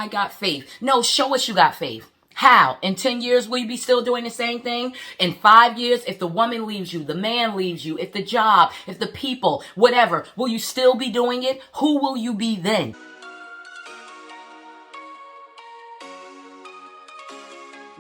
I got faith. No, show us you got faith. How? In 10 years, will you be still doing the same thing? In 5 years, if the woman leaves you, the man leaves you, if the job, if the people, whatever, will you still be doing it? Who will you be then?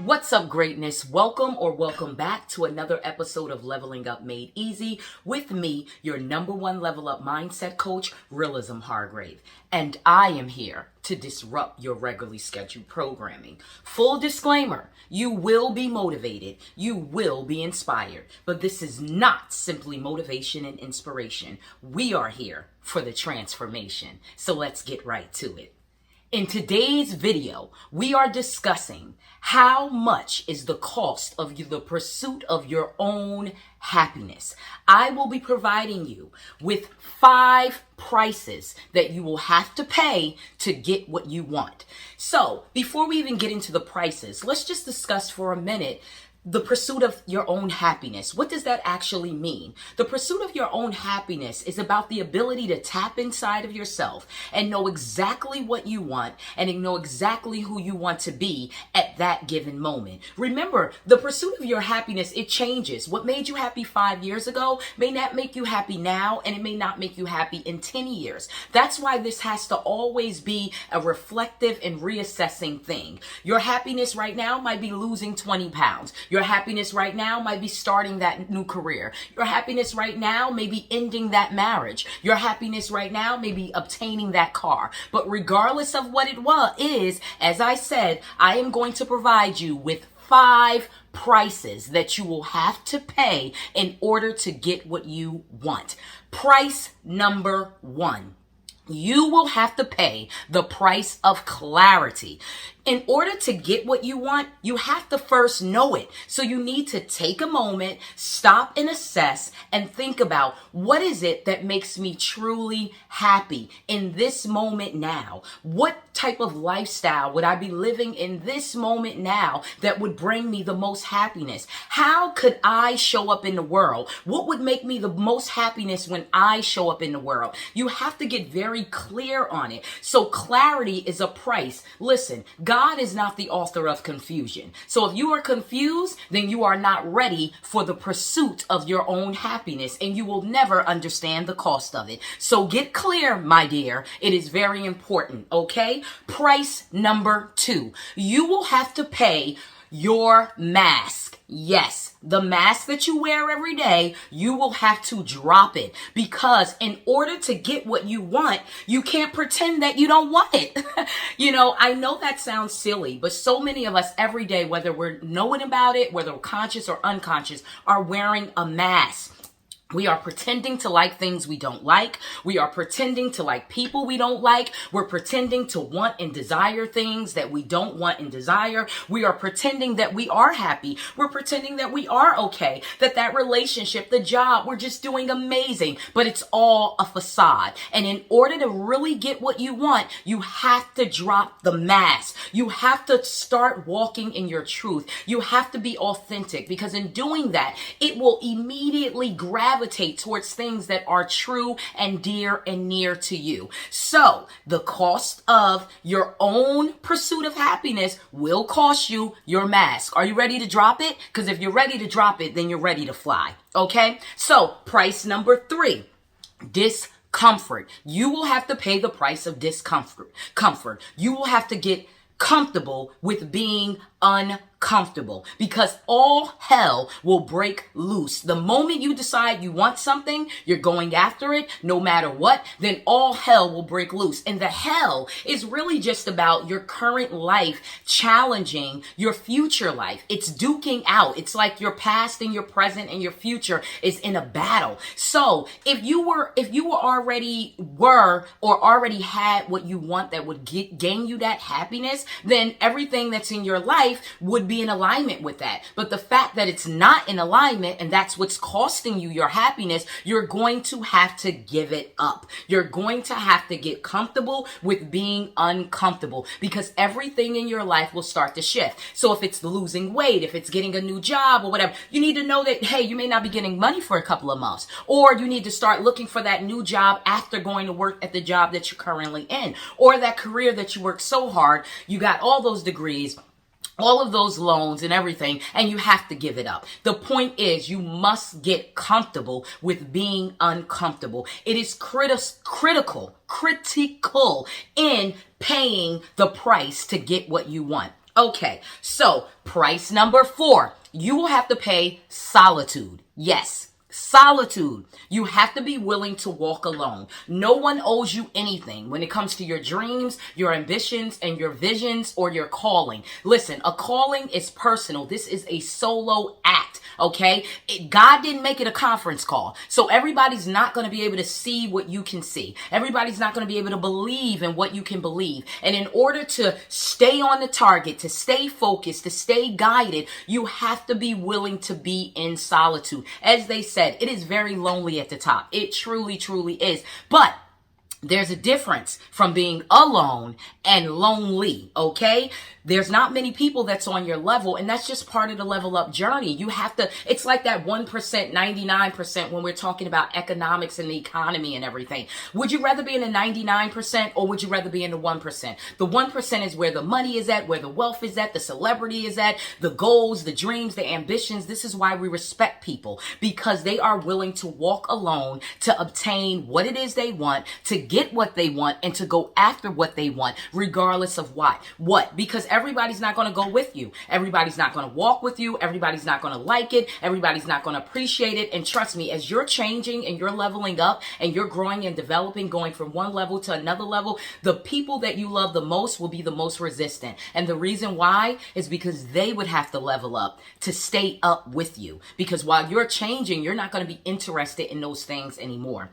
What's up, greatness? Welcome back to another episode of Leveling Up Made Easy with me, your number one level up mindset coach, Realism Hargrave. And I am here to disrupt your regularly scheduled programming. Full disclaimer, you will be motivated, you will be inspired, but this is not simply motivation and inspiration. We are here for the transformation. So let's get right to it. In today's video, we are discussing how much is the cost of the pursuit of your own happiness. I will be providing you with 5 prices that you will have to pay to get what you want. So before we even get into the prices, let's just discuss for a minute the pursuit of your own happiness. What does that actually mean? The pursuit of your own happiness is about the ability to tap inside of yourself and know exactly what you want and know exactly who you want to be at that given moment. Remember, the pursuit of your happiness, it changes. What made you happy 5 years ago may not make you happy now, and it may not make you happy in 10 years. That's why this has to always be a reflective and reassessing thing. Your happiness right now might be losing 20 pounds. Your happiness right now might be starting that new career. Your happiness right now may be ending that marriage. Your happiness right now may be obtaining that car. But regardless of what it is, as I said, I am going to provide you with 5 prices that you will have to pay in order to get what you want. Price number 1. You will have to pay the price of clarity. In order to get what you want, you have to first know it. So you need to take a moment, stop and assess, and think about, what is it that makes me truly happy in this moment now? What type of lifestyle would I be living in this moment now that would bring me the most happiness? How could I show up in the world? What would make me the most happiness when I show up in the world? You have to get very clear on it. So clarity is a price. Listen, God is not the author of confusion. So if you are confused, then you are not ready for the pursuit of your own happiness, and you will never understand the cost of it. So get clear, my dear. It is very important, okay? Price number 2. You will have to pay your mask. Yes, the mask that you wear every day, you will have to drop it, because in order to get what you want, you can't pretend that you don't want it. I know that sounds silly, but so many of us every day, whether we're knowing about it, whether we're conscious or unconscious, are wearing a mask. We are pretending to like things we don't like. We are pretending to like people we don't like. We're pretending to want and desire things that we don't want and desire. We are pretending that we are happy. We're pretending that we are okay, that relationship, the job, we're just doing amazing, but it's all a facade. And in order to really get what you want, you have to drop the mask. You have to start walking in your truth. You have to be authentic, because in doing that, it will immediately gravitate towards things that are true and dear and near to you. So the cost of your own pursuit of happiness will cost you your mask. Are you ready to drop it? Because if you're ready to drop it, then you're ready to fly. Okay? So price number 3, discomfort. You will have to pay the price of discomfort. You will have to get comfortable with being uncomfortable, because all hell will break loose. The moment you decide you want something, you're going after it no matter what, then all hell will break loose. And the hell is really just about your current life challenging your future life. It's duking out. It's like your past and your present and your future is in a battle. So if you already had what you want that would gain you that happiness, then everything that's in your life life would be in alignment with that. But the fact that it's not in alignment and that's what's costing you your happiness, you're going to have to give it up. You're going to have to get comfortable with being uncomfortable, because everything in your life will start to shift. So if it's losing weight, if it's getting a new job or whatever, you need to know that, hey, you may not be getting money for a couple of months, or you need to start looking for that new job after going to work at the job that you're currently in, or that career that you work so hard, you got all those degrees, all of those loans and everything, and you have to give it up. The point is, you must get comfortable with being uncomfortable. It is critical in paying the price to get what you want. Okay, so price number 4, you will have to pay solitude. Yes. Solitude. You have to be willing to walk alone. No one owes you anything when it comes to your dreams, your ambitions, and your visions, or your calling. Listen, a calling is personal. This is a solo act, okay? God didn't make it a conference call. So everybody's not going to be able to see what you can see. Everybody's not going to be able to believe in what you can believe. And in order to stay on the target, to stay focused, to stay guided, you have to be willing to be in solitude. As they say, it is very lonely at the top. It truly, truly is. But there's a difference from being alone and lonely, okay? There's not many people that's on your level, and that's just part of the level up journey. You have to, it's like that 1%, 99% when we're talking about economics and the economy and everything. Would you rather be in the 99% or would you rather be in the 1%? The 1% is where the money is at, where the wealth is at, the celebrity is at, the goals, the dreams, the ambitions. This is why we respect people, because they are willing to walk alone to obtain what it is they want, to get what they want, and to go after what they want, regardless of what. Because everybody's not going to go with you. Everybody's not going to walk with you. Everybody's not going to like it. Everybody's not going to appreciate it. And trust me, as you're changing and you're leveling up and you're growing and developing, going from one level to another level, the people that you love the most will be the most resistant. And the reason why is because they would have to level up to stay up with you. Because while you're changing, you're not going to be interested in those things anymore.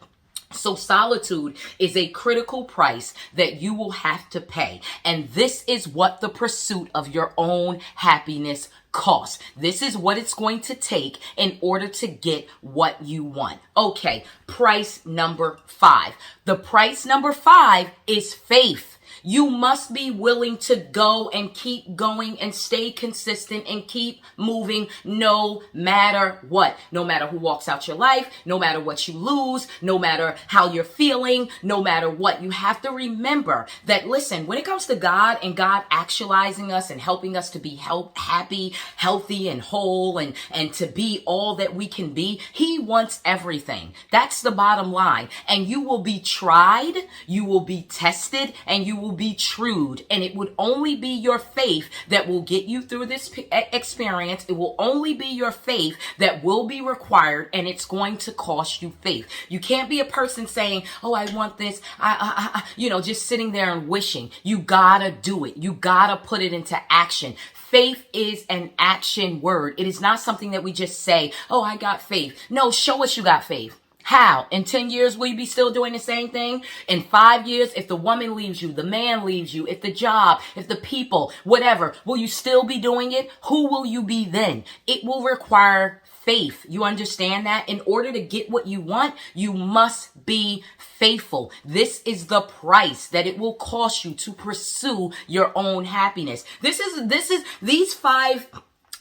So solitude is a critical price that you will have to pay. And this is what the pursuit of your own happiness costs. This is what it's going to take in order to get what you want. Okay, price number 5. The price number 5 is faith. You must be willing to go and keep going and stay consistent and keep moving no matter what. No matter who walks out your life, no matter what you lose, no matter how you're feeling, no matter what. You have to remember that, listen, when it comes to God and God actualizing us and helping us to be happy, healthy, and whole, and to be all that we can be, He wants everything. That's the bottom line. And you will be tried, you will be tested, and you will be trued, and it would only be your faith that will get you through this experience. It will only be your faith that will be required, and it's going to cost you faith. You can't be a person saying, oh, I want this, just sitting there and wishing. You gotta do it. You gotta put it into action. Faith is an action word. It is not something that we just say, oh, I got faith. No, show us you got faith. How? In 10 years, will you be still doing the same thing? In 5 years, if the woman leaves you, the man leaves you, if the job, if the people, whatever, will you still be doing it? Who will you be then? It will require faith. You understand that? In order to get what you want, you must be faithful. This is the price that it will cost you to pursue your own happiness.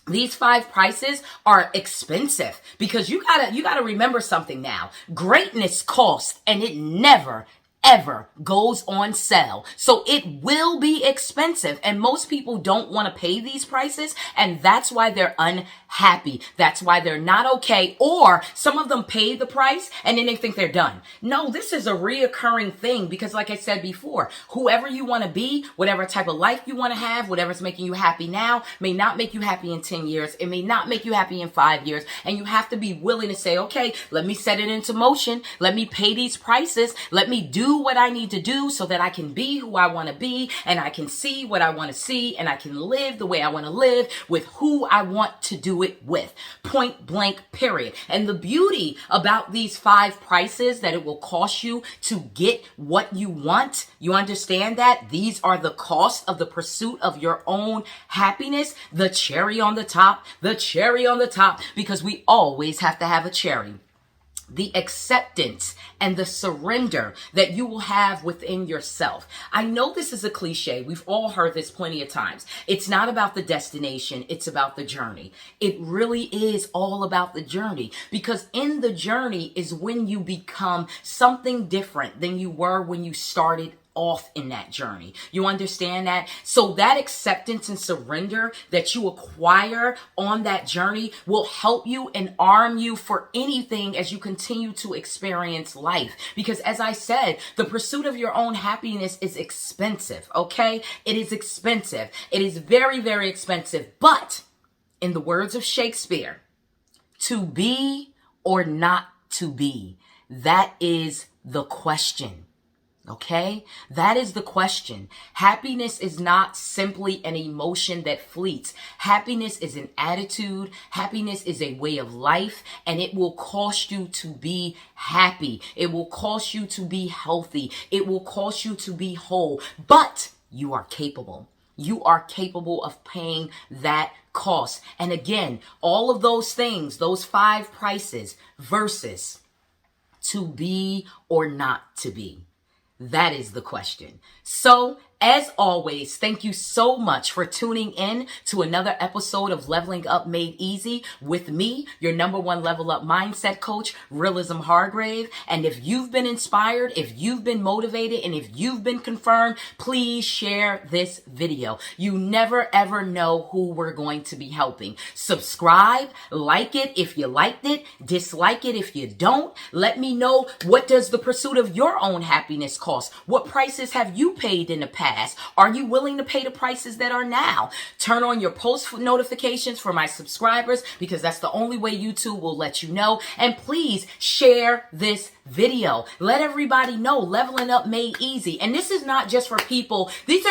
These five prices are expensive, because you gotta remember something now. Greatness costs, and it never ever goes on sale. So it will be expensive, and most people don't want to pay these prices, and that's why they're unhappy. That's why they're not okay. Or some of them pay the price and then they think they're done. No, this is a reoccurring thing, because like I said before, whoever you want to be, whatever type of life you want to have, whatever's making you happy now may not make you happy in 10 years. It may not make you happy in 5 years. And you have to be willing to say, okay, let me set it into motion. Let me pay these prices. Let me do do what I need to do so that I can be who I want to be, and I can see what I want to see, and I can live the way I want to live with who I want to do it with. Point blank, period. And the beauty about these 5 prices that it will cost you to get what you want, you understand that? These are the cost of the pursuit of your own happiness. The cherry on the top, because we always have to have a cherry. The acceptance and the surrender that you will have within yourself. I know this is a cliche. We've all heard this plenty of times. It's not about the destination. It's about the journey. It really is all about the journey, because in the journey is when you become something different than you were when you started off in that journey. You understand that? So that acceptance and surrender that you acquire on that journey will help you and arm you for anything as you continue to experience life. Because as I said, the pursuit of your own happiness is expensive, okay? It is expensive. It is very, very expensive. But in the words of Shakespeare, to be or not to be, that is the question. Okay? That is the question. Happiness is not simply an emotion that fleets. Happiness is an attitude. Happiness is a way of life, and it will cost you to be happy. It will cost you to be healthy. It will cost you to be whole, but you are capable. You are capable of paying that cost. And again, all of those things, those 5 prices versus to be or not to be. That is the question. So, as always, thank you so much for tuning in to another episode of Leveling Up Made Easy with me, your number 1 level up mindset coach, Realism Hargrave. And if you've been inspired, if you've been motivated, and if you've been confirmed, please share this video. You never ever know who we're going to be helping. Subscribe, like it if you liked it, dislike it if you don't. Let me know, what does the pursuit of your own happiness cost? What prices have you paid in the past? Are you willing to pay the prices that are now? Turn on your post notifications for my subscribers, because that's the only way YouTube will let you know. And please share this video. Let everybody know Leveling Up Made Easy. And this is not just for people. This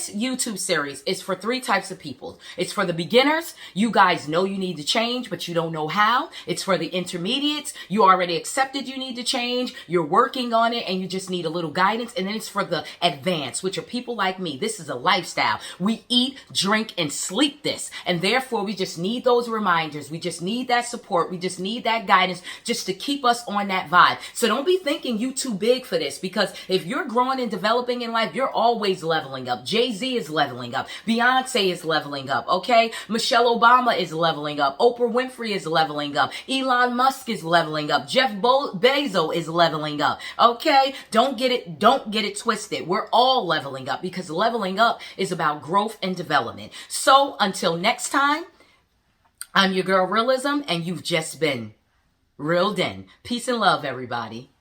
YouTube series is for 3 types of people. It's for the beginners. You guys know you need to change, but you don't know how. It's for the intermediates. You already accepted you need to change. You're working on it and you just need a little guidance. And then it's for the advanced, which are people like me. This is a lifestyle. We eat, drink, and sleep this. And therefore, we just need those reminders. We just need that support. We just need that guidance just to keep us on that vibe. So don't be thinking you too big for this, because if you're growing and developing in life, you're always leveling up. Jay-Z is leveling up. Beyonce is leveling up, okay? Michelle Obama is leveling up. Oprah Winfrey is leveling up. Elon Musk is leveling up. Jeff Bezos is leveling up, okay? Don't get it twisted. We're all leveling up, because leveling up is about growth and development. So until next time, I'm your girl Realism, and you've just been reeled in. Peace and love, everybody.